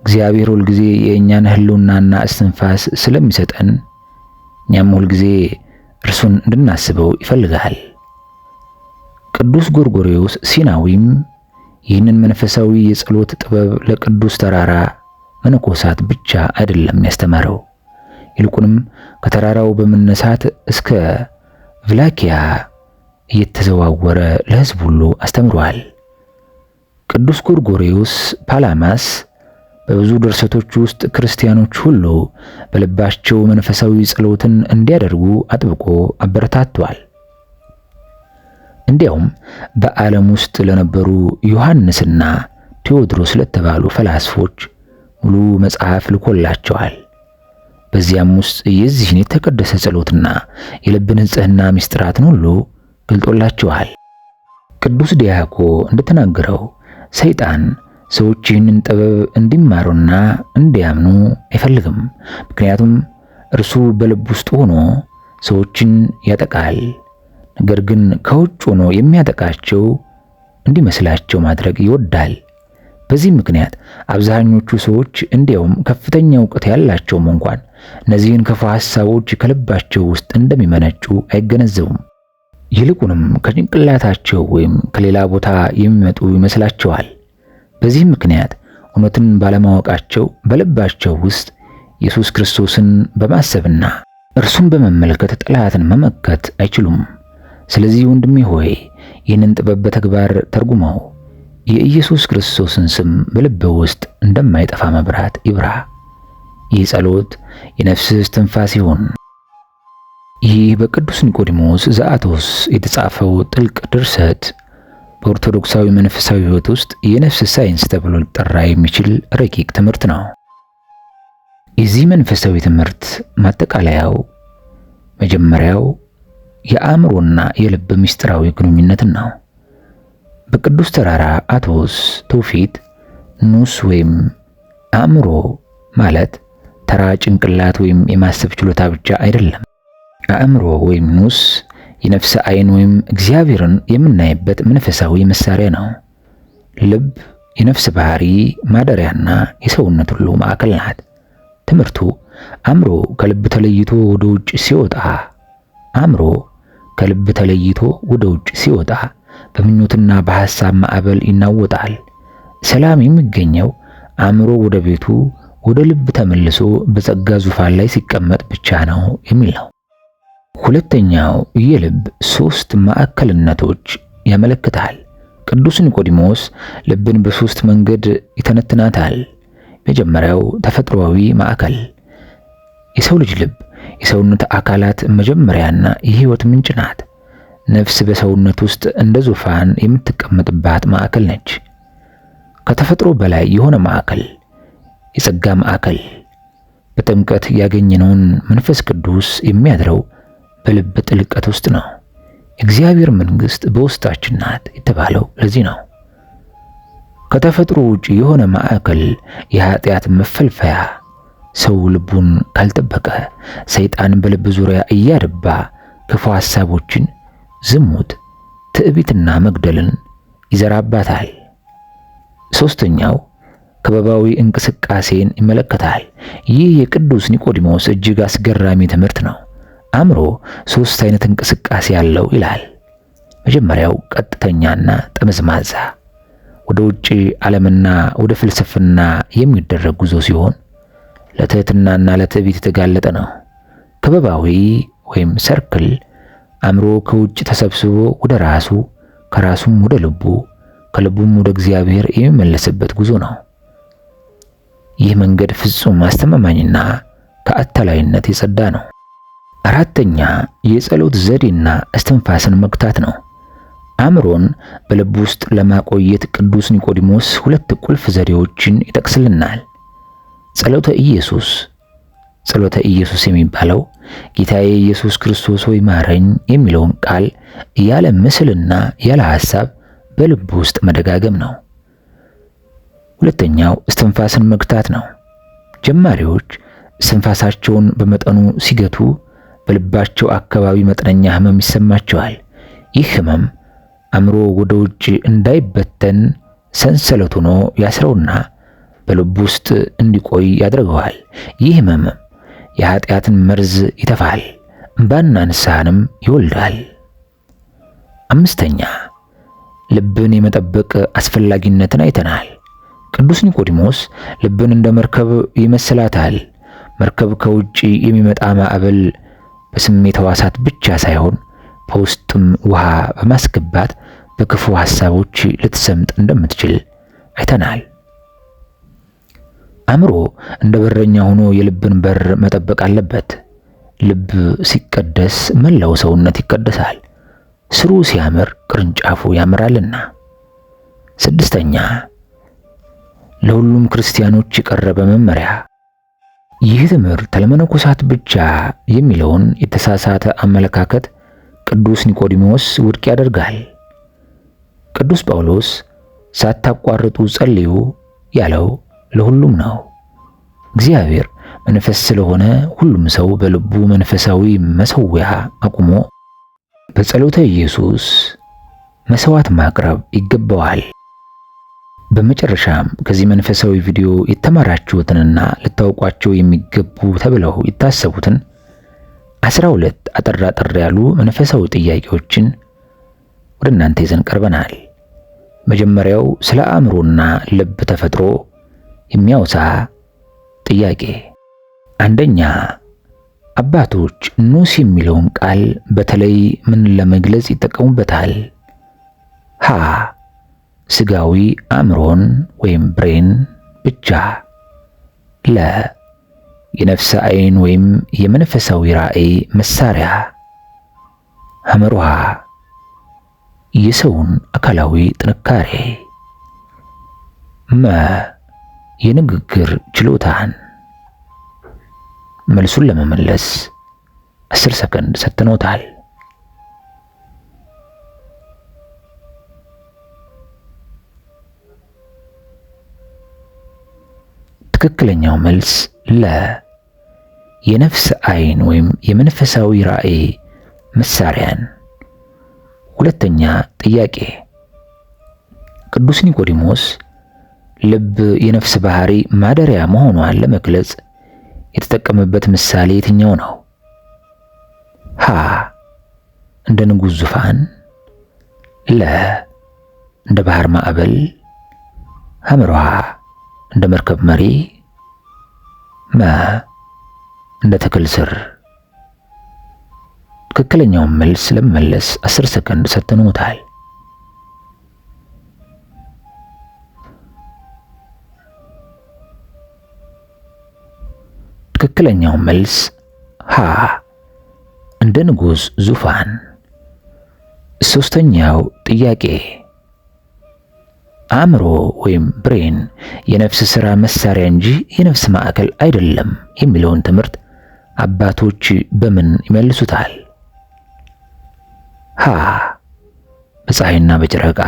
እግዚአብሔር ሁልጊዜ የእኛን ሕልውናና እስትንፋስ ስለሚሰጠን እኛም ሁልጊዜ እርሱን እንድናስበው ይፈልጋል። ቅዱስ ጎርጎርዮስ ሲናዊም ይህንን መንፈሳዊ የጸሎት ጥበብ ለቅዱስ ተራራ መነኮሳት ብቻ አይደለም ያስተማረው፣ ይልቁንም ከተራራው በመነሳት እስከ ቭላኪያ እየተዘዋወረ ለሕዝብ ሁሉ አስተምሯል። ቅዱስ ጎርጎርዮስ ፓላማስ በብዙ ድርሰቶች ውስጥ ክርስቲያኖች ሁሉ በልባቸው መንፈሳዊ ጸሎትን እንዲያደርጉ አጥብቆ አበረታቷል። እንዲያውም በዓለም ውስጥ ለነበሩ ዮሐንስና ቴዎድሮስ ለተባሉ ፈላስፎች ሙሉ መጽሐፍ ልኮላቸዋል። በዚያም ውስጥ የዚህን የተቀደሰ ጸሎትና የልብ ንጽሕና ምስጢራትን ሁሉ ገልጦላቸዋል። ቅዱስ ዲያቆ እንደተናገረው ሰይጣን ሰዎች ይህንን ጥበብ እንዲማሩና እንዲያምኑ አይፈልግም። ምክንያቱም እርሱ በልብ ውስጥ ሆኖ ሰዎችን ያጠቃል። ነገር ግን ከውጭ ሆኖ የሚያጠቃቸው እንዲመስላቸው ማድረግ ይወዳል። በዚህ ምክንያት አብዛኞቹ ሰዎች እንዲያውም ከፍተኛ ዕውቀት ያላቸውም እንኳን እነዚህን ክፉ ሐሳቦች ከልባቸው ውስጥ እንደሚመነጩ አይገነዘቡም። ይልቁንም ከጭንቅላታቸው ወይም ከሌላ ቦታ የሚመጡ ይመስላቸዋል። በዚህ ምክንያት እውነትን ባለማወቃቸው በልባቸው ውስጥ ኢየሱስ ክርስቶስን በማሰብና እርሱን በመመልከት ጠላትን መመከት አይችሉም። ስለዚህ ወንድሜ ሆይ ይህንን ጥበብ በተግባር ተርጉመው። የኢየሱስ ክርስቶስን ስም በልብህ ውስጥ እንደማይጠፋ መብራት ይብራ። ይህ ጸሎት የነፍስህ እስትንፋስ ይሁን። ይህ በቅዱስ ኒቆዲሞስ ዘአቶስ የተጻፈው ጥልቅ ድርሰት በኦርቶዶክሳዊ መንፈሳዊ ሕይወት ውስጥ የነፍስ ሳይንስ ተብሎ ሊጠራ የሚችል ረቂቅ ትምህርት ነው። የዚህ መንፈሳዊ ትምህርት ማጠቃለያው መጀመሪያው የአእምሮና የልብ ምስጢራዊ ግንኙነትን ነው። በቅዱስ ተራራ አቶስ ትውፊት ኑስ ወይም አእምሮ ማለት ተራ ጭንቅላት ወይም የማሰብ ችሎታ ብቻ አይደለም። አእምሮ ወይም ኑስ የነፍስ ዓይን ወይም እግዚአብሔርን የምናይበት መንፈሳዊ መሳሪያ ነው። ልብ የነፍስ ባህሪ ማደሪያና የሰውነት ሁሉ ማዕከል ናት። ትምህርቱ አእምሮ ከልብ ተለይቶ ወደ ውጭ ሲወጣ በምኞትና በሐሳብ ማዕበል ይናወጣል። ሰላም የሚገኘው አእምሮ ወደ ቤቱ ወደ ልብ ተመልሶ በጸጋ ዙፋን ላይ ሲቀመጥ ብቻ ነው የሚል ነው። ሁለተኛው የልብ 3 ማዕከልነቶች ያመለክታል። ቅዱስ ኒቆዲሞስ ልብን በ3 መንገድ ይተነትናታል። መጀመሪያው ተፈጥሯዊ ማዕከል። የሰው ልጅ ልብ የሰውነት አካላት መጀመሪያና የሕይወት ምንጭ ናት። ነፍስ በሰውነት ውስጥ እንደ ዙፋን የምትቀመጥባት ማዕከል ነች። ከተፈጥሮ በላይ የሆነ ማዕከል፣ የጸጋ ማዕከል። በጥምቀት ያገኘነውን መንፈስ ቅዱስ የሚያድረው በልብ ጥልቀት ውስጥ ነው። እግዚአብሔር መንግሥት በውስጣችን ናት የተባለው ለዚህ ነው። ከተፈጥሮ ውጪ የሆነ ማዕከል የኃጢአት መፈልፈያ። ሰው ልቡን ካልጠበቀ ሰይጣን በልብ ዙሪያ እያደባ ክፉ ሐሳቦችን፣ ዝሙት፣ ትዕቢትና መግደልን ይዘራባታል። ሦስተኛው ክበባዊ እንቅስቃሴን ይመለከታል። ይህ የቅዱስ ኒቆዲሞስ እጅግ አስገራሚ ትምህርት ነው። አእምሮ 3 አይነት እንቅስቃሴ ያለው ይላል። መጀመሪያው ቀጥተኛና ጠመዝማዛ ወደ ውጪ ዓለምና ወደ ፍልስፍና የሚደረግ ጉዞ ሲሆን ለትህትናና ለትዕቢት የተጋለጠ ነው። ክበባዊ ወይም ሰርክል አእምሮ ከውጭ ተሰብስቦ ወደ ራሱ፣ ከራሱም ወደ ልቡ፣ ከልቡም ወደ እግዚአብሔር የሚመለስበት ጉዞ ነው። ይህ መንገድ ፍጹም አስተማማኝና ከአታላይነት የጸዳ ነው። አራተኛ የጸሎት ዘዴና እስትንፋስን መግታት ነው። አእምሮን በልብ ውስጥ ለማቆየት ቅዱስ ኒቆዲሞስ 2 ቁልፍ ዘዴዎችን ይጠቅስልናል። ጸሎተ ኢየሱስ የሚባለው ጌታዬ ኢየሱስ ክርስቶስ ሆይ ማረኝ የሚለውን ቃል ያለ ምስልና ያለ ሐሳብ በልብ ውስጥ መደጋገም ነው። ሁለተኛው እስትንፋስን መግታት ነው። ጀማሪዎች እስትንፋሳቸውን በመጠኑ ሲገቱ በልባቸው አካባቢ መጠነኛ ህመም ይሰማቸዋል። ይህ ህመም አእምሮ ወደ ውጭ እንዳይበተን ሰንሰለት ሆኖ ያስረውና በልብ ውስጥ እንዲቆይ ያደርገዋል። ይህ ህመም የኃጢአትን መርዝ ይተፋል፣ እንባና ንስሐንም ይወልዳል። አምስተኛ ልብን የመጠበቅ አስፈላጊነትን አይተናል። ቅዱስ ኒቆዲሞስ ልብን እንደ መርከብ ይመስላታል። መርከብ ከውጭ የሚመጣ ማዕበል በስሜት ሕዋሳት ብቻ ሳይሆን በውስጥም ውሃ በማስገባት በክፉ ሐሳቦች ልትሰምጥ እንደምትችል አይተናል። አእምሮ እንደ በረኛ ሆኖ የልብን በር መጠበቅ አለበት። ልብ ሲቀደስ መላው ሰውነት ይቀደሳል። ስሩ ሲያምር ቅርንጫፉ ያምራልና። ስድስተኛ ለሁሉም ክርስቲያኖች የቀረበ መመሪያ። ይህ ትምህርት ለመነኮሳት ብቻ የሚለውን የተሳሳተ አመለካከት ቅዱስ ኒቆዲሞስ ውድቅ ያደርጋል። ቅዱስ ጳውሎስ ሳታቋርጡ ጸልዩ ያለው ለሁሉም ነው። እግዚአብሔር መንፈስ ስለሆነ ሁሉም ሰው በልቡ መንፈሳዊ መሠዊያ አቁሞ በጸሎተ ኢየሱስ መስዋዕት ማቅረብ ይገባዋል። በመጨረሻም ከዚህ መንፈሳዊ ቪዲዮ የተማራችሁትንና ልታውቋቸው የሚገቡ ተብለው የታሰቡትን 12 አጠር ያሉ መንፈሳዊ ጥያቄዎችን ወደ እናንተ ይዘን ቀርበናል። መጀመሪያው ስለ አእምሮና ልብ ተፈጥሮ የሚያወሳ ጥያቄ። አንደኛ፣ አባቶች ኑስ የሚለውን ቃል በተለይ ምን ለመግለጽ ይጠቀሙበታል? ሀ ስጋዊ አእምሮን ወይም ብሬን ብቻ። ለ የነፍስ ዓይን ወይም የመንፈሳዊ ራእይ መሳሪያ። ሐመሩሃ የሰውን አካላዊ ጥንካሬ። መ የንግግር ችሎታን። መልሱን ለመመለስ 10 ሰከንድ ሰጥተኖታል። ትክክለኛው መልስ ለ የነፍስ አይን ወይም የመንፈሳዊ ራእይ መሳሪያን። ሁለተኛ ጥያቄ ቅዱስ ኒቆዲሞስ ልብ የነፍስ ባህሪ ማደሪያ መሆኗን ለመግለጽ የተጠቀመበት ምሳሌ የትኛው ነው? ሀ እንደ ንጉሥ ዙፋን፣ ለ እንደ ባህር ማዕበል፣ ሐመርሃ እንደ መርከብ መሪ፣ መ እንደ ተክል ስር። ትክክለኛውን መልስ ለመመለስ 10 ሰከንድ ሰጥተኖታል። ትክክለኛው መልስ ሀ እንደ ንጉሥ ዙፋን። ሶስተኛው ጥያቄ አእምሮ ወይም ብሬን የነፍስ ሥራ መሳሪያ እንጂ የነፍስ ማዕከል አይደለም የሚለውን ትምህርት አባቶች በምን ይመልሱታል? ሀ በፀሐይና በጨረቃ፣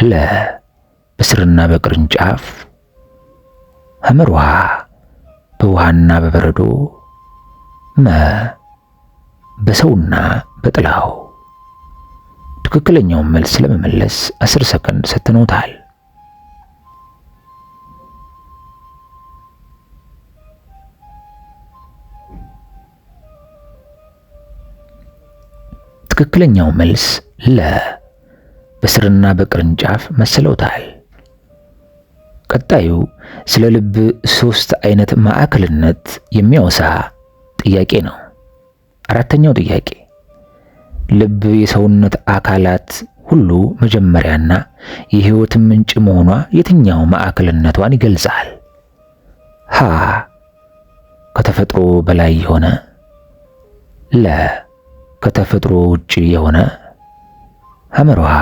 ለ በስርና በቅርንጫፍ፣ ሐመርሃ በውሃና በበረዶ፣ መ በሰውና በጥላው። ትክክለኛውን መልስ ለመመለስ 10 ሰከንድ ሰጥተኖታል። ትክክለኛው መልስ ለ በስርና በቅርንጫፍ መስለውታል። ቀጣዩ ስለ ልብ 3 አይነት ማዕከልነት የሚያወሳ ጥያቄ ነው። አራተኛው ጥያቄ ልብ የሰውነት አካላት ሁሉ መጀመሪያና የሕይወት ምንጭ መሆኗ የትኛው ማዕከልነቷን ይገልጻል? ሀ ከተፈጥሮ በላይ የሆነ፣ ለ ከተፈጥሮ ውጪ የሆነ፣ ሐመርሃ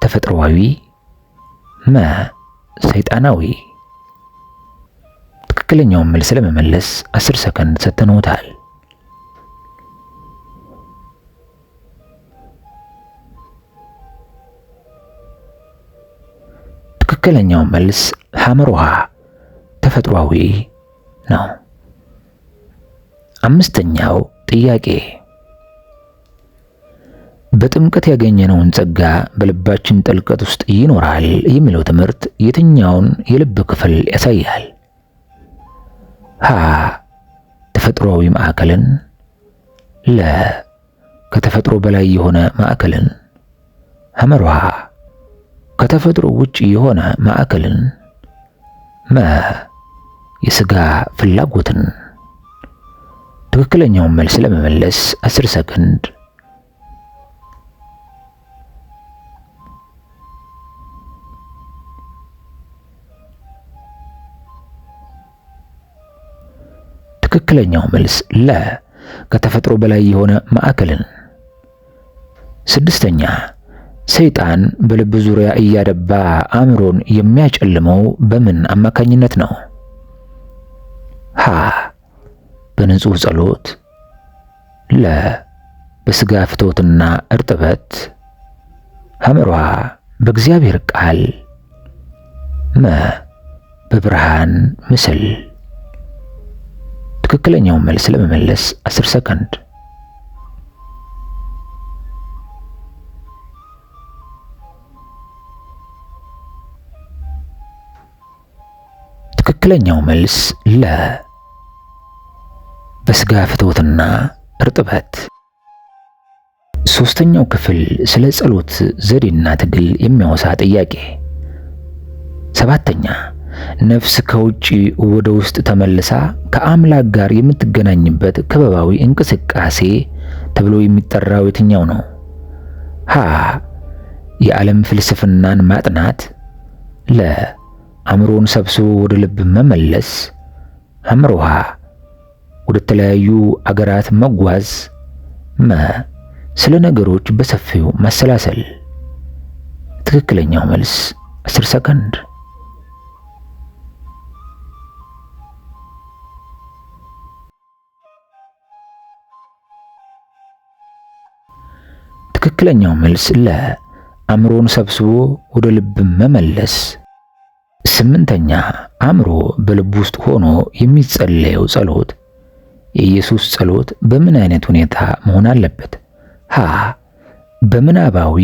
ተፈጥሮአዊ፣ መ ሰይጣናዊ። ትክክለኛውን መልስ ለመመለስ 10 ሰከንድ ሰጥተኖታል። ትክክለኛው መልስ ሐመርሃ ተፈጥሯዊ ነው። አምስተኛው ጥያቄ በጥምቀት ያገኘነውን ጸጋ በልባችን ጥልቀት ውስጥ ይኖራል የሚለው ትምህርት የትኛውን የልብ ክፍል ያሳያል? ሀ ተፈጥሯዊ ማዕከልን፣ ለ ከተፈጥሮ በላይ የሆነ ማዕከልን፣ ሐመርሃ ከተፈጥሮ ውጪ የሆነ ማዕከልን፣ መ የሥጋ ፍላጎትን። ትክክለኛውን መልስ ለመመለስ 10 ሰከንድ። ትክክለኛው መልስ ለ ከተፈጥሮ በላይ የሆነ ማዕከልን። ስድስተኛ ሰይጣን በልብ ዙሪያ እያደባ አእምሮን የሚያጨልመው በምን አማካኝነት ነው? ሀ በንጹህ ጸሎት፣ ለ በሥጋ ፍትወትና እርጥበት፣ ሐመርሃ በእግዚአብሔር ቃል፣ መ በብርሃን ምስል። ትክክለኛውን መልስ ለመመለስ 10 ሰከንድ። ትክክለኛው መልስ ለ በሥጋ ፍትወትና እርጥበት። ሶስተኛው ክፍል ስለ ጸሎት ዘዴና ትግል የሚያወሳ ጥያቄ። ሰባተኛ ነፍስ ከውጪ ወደ ውስጥ ተመልሳ ከአምላክ ጋር የምትገናኝበት ክበባዊ እንቅስቃሴ ተብሎ የሚጠራው የትኛው ነው? ሀ የዓለም ፍልስፍናን ማጥናት፣ ለ አእምሮን ሰብስቦ ወደ ልብ መመለስ፣ ሐመርሃ ወደ ተለያዩ አገራት መጓዝ፣ መ ስለ ነገሮች በሰፊው ማሰላሰል። ትክክለኛው መልስ 10 ሰከንድ። ትክክለኛው መልስ አእምሮን ሰብስቦ ወደ ልብ መመለስ። 8ኛ አእምሮ በልብ ውስጥ ሆኖ የሚጸለየው ጸሎት የኢየሱስ ጸሎት በምን አይነት ሁኔታ መሆን አለበት? ሀ በምናባዊ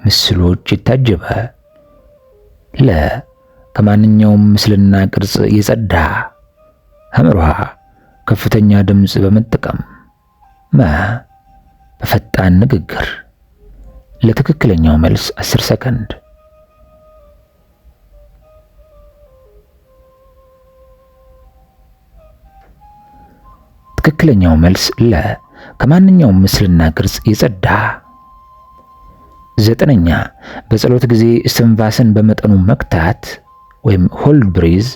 ምስሎች የታጀበ፣ ከማንኛውም ምስልና ቅርጽ የጸዳ፣ ሐመርሃ ከፍተኛ ድምፅ በመጠቀም፣ በፈጣን ንግግር። ለትክክለኛው መልስ 10 ሰከንድ። ትክክለኛው መልስ ከማንኛውም ምስልና ቅርጽ የጸዳ። 9ኛ በጸሎት ጊዜ እስትንፋስን በመጠኑ መክታት ወይም ሆልድ ብሪዝ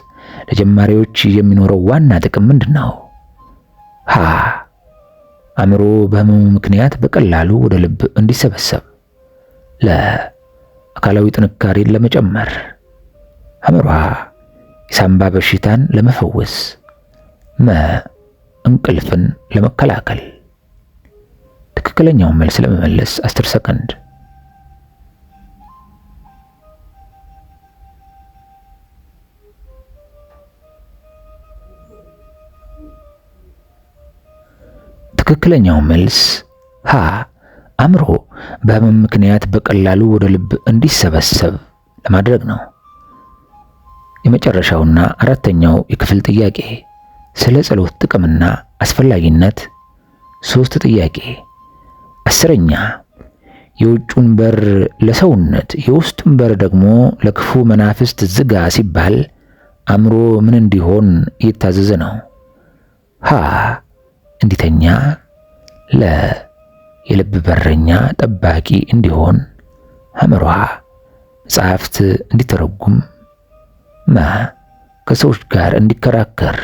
ለጀማሪዎች የሚኖረው ዋና ጥቅም ምንድነው? ሀ አእምሮ በህመሙ ምክንያት በቀላሉ ወደ ልብ እንዲሰበሰብ፣ አካላዊ ጥንካሬን ለመጨመር፣ ሐመርሃ የሳምባ በሽታን ለመፈወስ፣ እንቅልፍን ለመከላከል። ትክክለኛውን መልስ ለመመለስ 10 ሰከንድ። ትክክለኛው መልስ ሀ አእምሮ በህመም ምክንያት በቀላሉ ወደ ልብ እንዲሰበሰብ ለማድረግ ነው። የመጨረሻውና 4ኛው የክፍል ጥያቄ ስለ ጸሎት ጥቅምና አስፈላጊነት 3 ጥያቄ። 10ኛ የውጩን በር ለሰውነት የውስጡን በር ደግሞ ለክፉ መናፍስት ዝጋ ሲባል አእምሮ ምን እንዲሆን እየታዘዘ ነው? ሀ እንዲተኛ፣ የልብ በረኛ ጠባቂ እንዲሆን፣ ሐመርሃ መጽሐፍት እንዲተረጉም፣ ከሰዎች ጋር እንዲከራከር።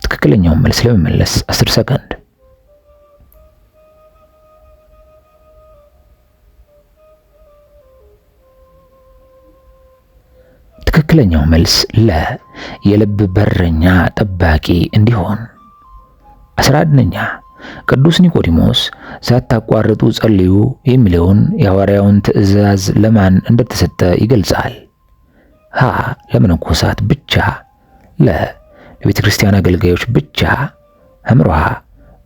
ትክክለኛውን መልስ ለመመለስ 10 ሰከንድ። ትክክለኛው መልስ የልብ በረኛ ጠባቂ እንዲሆን። 11ኛ ቅዱስ ኒቆዲሞስ ሳታቋርጡ ጸልዩ የሚለውን የሐዋርያውን ትእዛዝ ለማን እንደተሰጠ ይገልጻል? ሀ ለመነኮሳት ብቻ፣ ለቤተ ክርስቲያን አገልጋዮች ብቻ፣ ሐመርሃ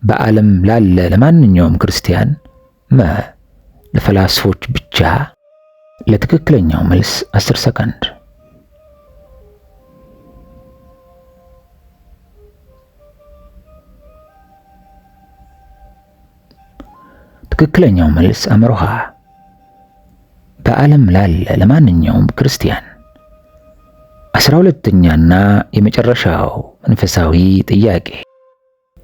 በዓለም ላለ ለማንኛውም ክርስቲያን፣ ለፈላስፎች ብቻ። ለትክክለኛው መልስ 10 ሰከንድ። ትክክለኛው መልስ ሐመርሃ በዓለም ላለ ለማንኛውም ክርስቲያን። 12ኛና የመጨረሻው መንፈሳዊ ጥያቄ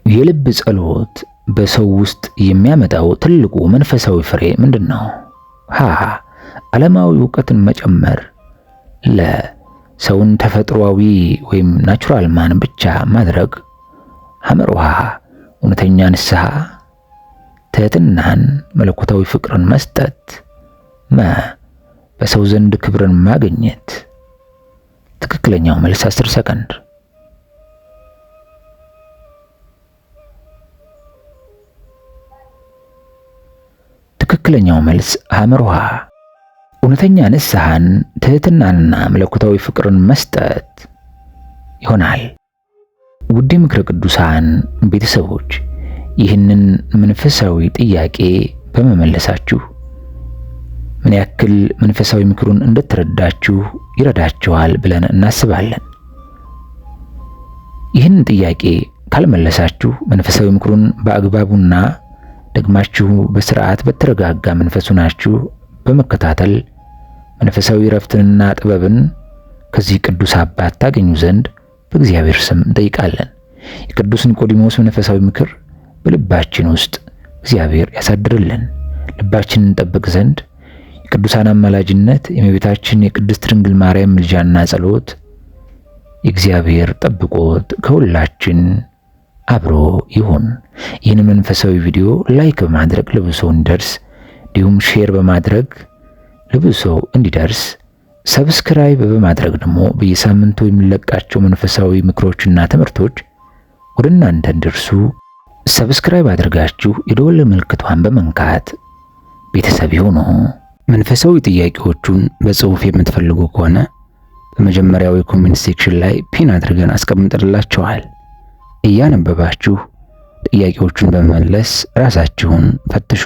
የልብ ጸሎት በሰው ውስጥ የሚያመጣው ትልቁ መንፈሳዊ ፍሬ ምንድነው? ሀ ዓለማዊ ዕውቀትን መጨመር፣ ለሰውን ተፈጥሯዊ ወይም ናቹራል ማን ብቻ ማድረግ፣ ሐመርሃ እውነተኛ ንስሐ፣ ትህትናን፣ መለኮታዊ ፍቅርን መስጠት፣ በሰው ዘንድ ክብርን ማግኘት። ትክክለኛው መልስ 10 ሰከንድ። ትክክለኛው መልስ ሐመርሃ እውነተኛ ንስሐን፣ ትህትናንና መለኮታዊ ፍቅርን መስጠት ይሆናል። ውድ ምክረ ቅዱሳን ቤተሰቦች ይህንን መንፈሳዊ ጥያቄ በመመለሳችሁ ምን ያክል መንፈሳዊ ምክሩን እንደተረዳችሁ ይረዳችኋል ብለን እናስባለን። ይህንን ጥያቄ ካልመለሳችሁ መንፈሳዊ ምክሩን በአግባቡና ደግማችሁ በስርዓት በተረጋጋ መንፈስ ሆናችሁ በመከታተል መንፈሳዊ ረፍትንና ጥበብን ከዚህ ቅዱስ አባት ታገኙ ዘንድ በእግዚአብሔር ስም እንጠይቃለን። የቅዱስ ኒቆዲሞስ መንፈሳዊ ምክር በልባችን ውስጥ እግዚአብሔር ያሳድርልን። ልባችንን እንጠብቅ ዘንድ የቅዱሳን አማላጅነት፣ የእመቤታችን የቅድስት ድንግል ማርያም ምልጃና ጸሎት፣ የእግዚአብሔር ጠብቆት ከሁላችን አብሮ ይሁን። ይህን መንፈሳዊ ቪዲዮ ላይክ በማድረግ ለብዙ ሰው እንዲደርስ እንዲሁም ሼር በማድረግ ለብዙ ሰው እንዲደርስ ሰብስክራይብ በማድረግ ደግሞ በየሳምንቱ የሚለቃቸው መንፈሳዊ ምክሮችና ትምህርቶች ወደ እናንተ እንዲደርሱ ሰብስክራይብ አድርጋችሁ የደወል ምልክቷን በመንካት ቢሆኑ። መንፈሳዊ ጥያቄዎቹን በጽሑፍ የምትፈልጉ ከሆነ በመጀመሪያው የኮሜንት ሴክሽን ላይ ፒን አድርገን አስቀምጥላችኋል። እያነበባችሁ ጥያቄዎቹን በመመለስ ራሳችሁን ፈትሹ።